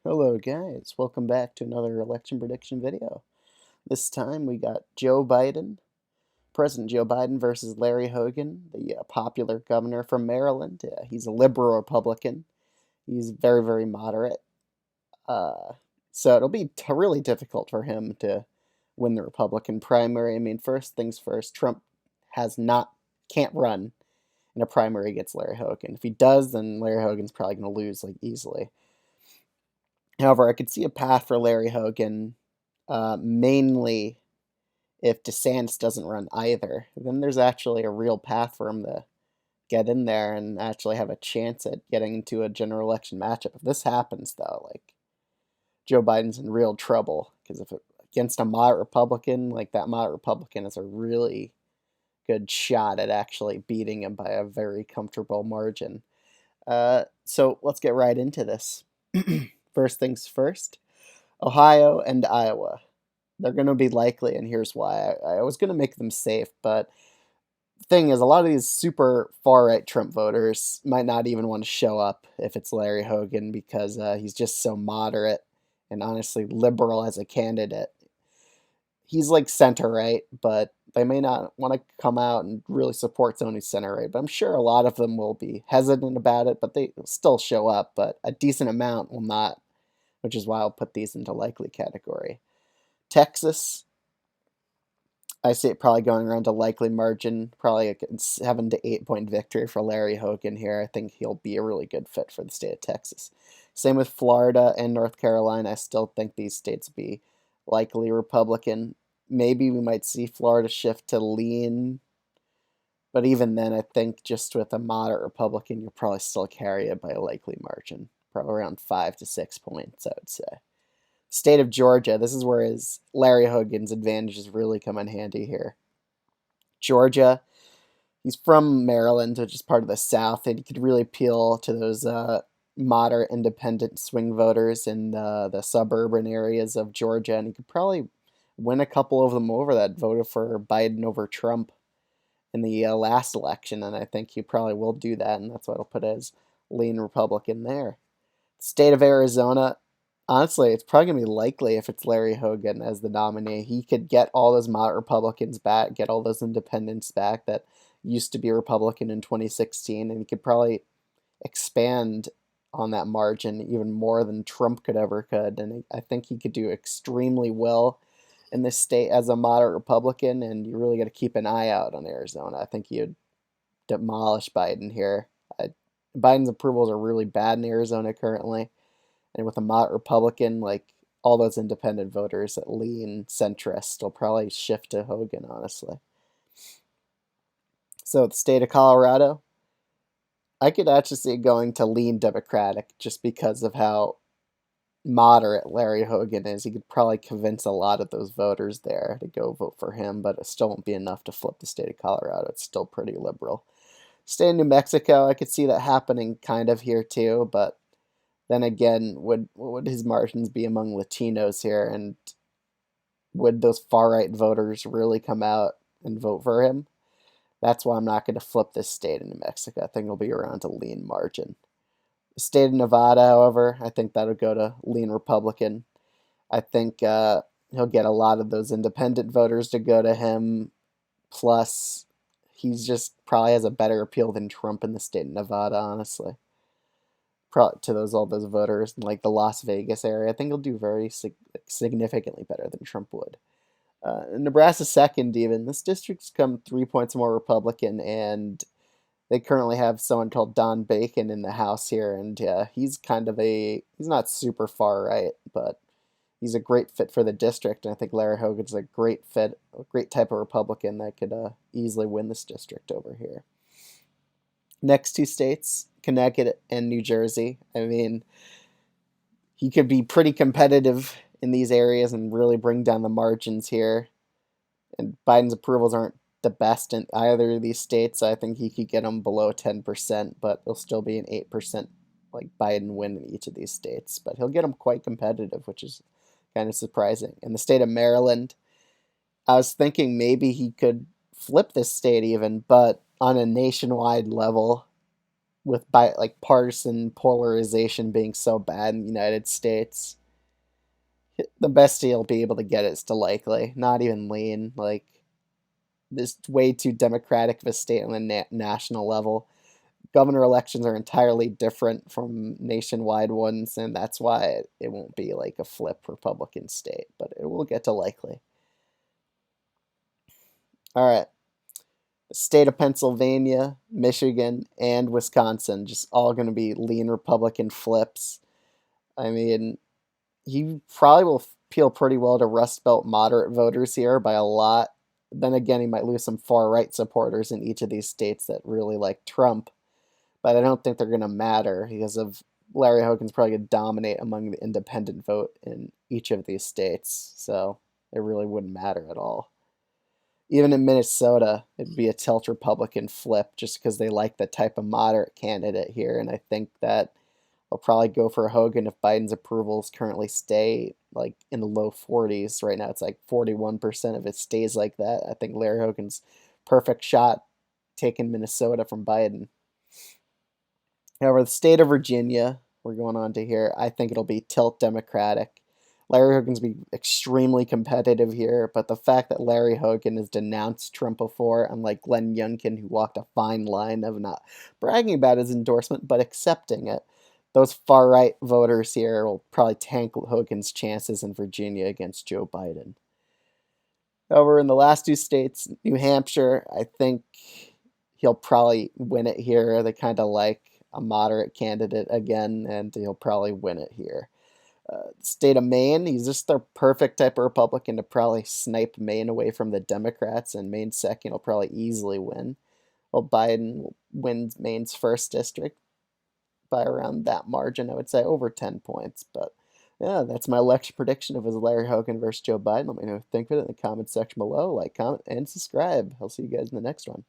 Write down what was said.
Hello guys, welcome back to another election prediction video. This time we got President Joe Biden versus Larry Hogan, the popular governor from Maryland. He's a liberal Republican. He's very, very moderate. Uh, so it'll be really difficult for him to win the Republican primary. I mean, first things first, Trump has not can't run in a primary against Larry Hogan. If he does, then Larry Hogan's probably going to lose like easily. However, I could see a path for Larry Hogan, mainly if DeSantis doesn't run either. Then there's actually a real path for him to get in there and actually have a chance at getting into a general election matchup. If this happens, though, like Joe Biden's in real trouble because if against a moderate Republican, like that moderate Republican is a really good shot at actually beating him by a very comfortable margin. So let's get right into this. First things first. Ohio and Iowa. They're going to be likely, and here's why. I was going to make them safe, but the thing is, a lot of these super far right Trump voters might not even want to show up if it's Larry Hogan because he's just so moderate and honestly liberal as a candidate. He's like center right, but they may not want to come out and really support someone who's center right. But I'm sure a lot of them will be hesitant about it, but they will still show up. But a decent amount will not, which is why I'll put these into likely category. Texas, I see it probably going around to likely margin, probably a 7 to 8 point victory for Larry Hogan here. I think he'll be a really good fit for the state of Texas. Same with Florida and North Carolina. I still think these states be likely Republican. Maybe we might see Florida shift to lean, but even then, I think just with a moderate Republican, you'll probably still carry it by a likely margin, probably around 5 to 6 points, I would say. State of Georgia, this is where his Larry Hogan's advantages really come in handy here. Georgia, he's from Maryland, which is part of the South, and he could really appeal to those moderate independent swing voters in the suburban areas of Georgia, and he could probably win a couple of them over that voted for Biden over Trump in the last election, and I think he probably will do that, and that's why I'll put as lean Republican there. State of Arizona, honestly, it's probably going to be likely if it's Larry Hogan as the nominee. He could get all those moderate Republicans back, get all those independents back that used to be Republican in 2016, and he could probably expand on that margin even more than Trump could. And I think he could do extremely well in this state as a moderate Republican, and you really got to keep an eye out on Arizona. I think he would demolish Biden here. Biden's approvals are really bad in Arizona currently. And with a moderate Republican, like all those independent voters that lean centrist will probably shift to Hogan, honestly. So the state of Colorado, I could actually see it going to lean Democratic just because of how moderate Larry Hogan is. He could probably convince a lot of those voters there to go vote for him, but it still won't be enough to flip the state of Colorado. It's still pretty liberal. State of New Mexico, I could see that happening kind of here too, but then again, what would his margins be among Latinos here, and would those far right voters really come out and vote for him? That's why I'm not going to flip this state in New Mexico. I think it'll be around a lean margin. The state of Nevada, however, I think that'll go to lean Republican. I think he'll get a lot of those independent voters to go to him. Plus, he's just probably has a better appeal than Trump in the state of Nevada, honestly. To all those voters in like the Las Vegas area, I think he'll do very significantly better than Trump would. Nebraska second, even this district's come 3 points more Republican, and they currently have someone called Don Bacon in the House here, and he's he's not super far right, but he's a great fit for the district, and I think Larry Hogan's a great fit, a great type of Republican that could easily win this district over here. Next two states, Connecticut and New Jersey. I mean, he could be pretty competitive in these areas and really bring down the margins here. And Biden's approvals aren't the best in either of these states. I think he could get them below 10%, but it'll still be an 8% like Biden win in each of these states. But he'll get them quite competitive, which is kind of surprising. In the state of Maryland, I was thinking maybe he could flip this state even, but on a nationwide level, with like partisan polarization being so bad in the United States, the best he'll be able to get is to likely, not even lean. Like this way too democratic of a state on a national level. Governor elections are entirely different from nationwide ones, and that's why it won't be like a flip Republican state, but it will get to likely. All right. The state of Pennsylvania, Michigan, and Wisconsin just all going to be lean Republican flips. I mean, he probably will appeal pretty well to Rust Belt moderate voters here by a lot. Then again, he might lose some far right supporters in each of these states that really like Trump, but I don't think they're going to matter because of Larry Hogan's probably going to dominate among the independent vote in each of these states, so it really wouldn't matter at all. Even in Minnesota, it'd be a tilt Republican flip just because they like the type of moderate candidate here, and I think that they'll probably go for Hogan if Biden's approvals currently stay like in the low 40s. Right now, it's like 41%. If it stays like that, I think Larry Hogan's perfect shot taking Minnesota from Biden. However, the state of Virginia, we're going on to here, I think it'll be tilt Democratic. Larry Hogan's be extremely competitive here, but the fact that Larry Hogan has denounced Trump before, unlike Glenn Youngkin, who walked a fine line of not bragging about his endorsement but accepting it, those far right voters here will probably tank Hogan's chances in Virginia against Joe Biden. Over in the last two states, New Hampshire, I think he'll probably win it here. They kind of like a moderate candidate again, and he'll probably win it here. State of Maine, he's just the perfect type of Republican to probably snipe Maine away from the Democrats, and Maine's second will probably easily win. Well, Biden wins Maine's first district by around that margin, I would say over 10 points. But yeah, that's my election prediction of Larry Hogan versus Joe Biden. Let me know what you think of it in the comment section below. Like, comment, and subscribe. I'll see you guys in the next one.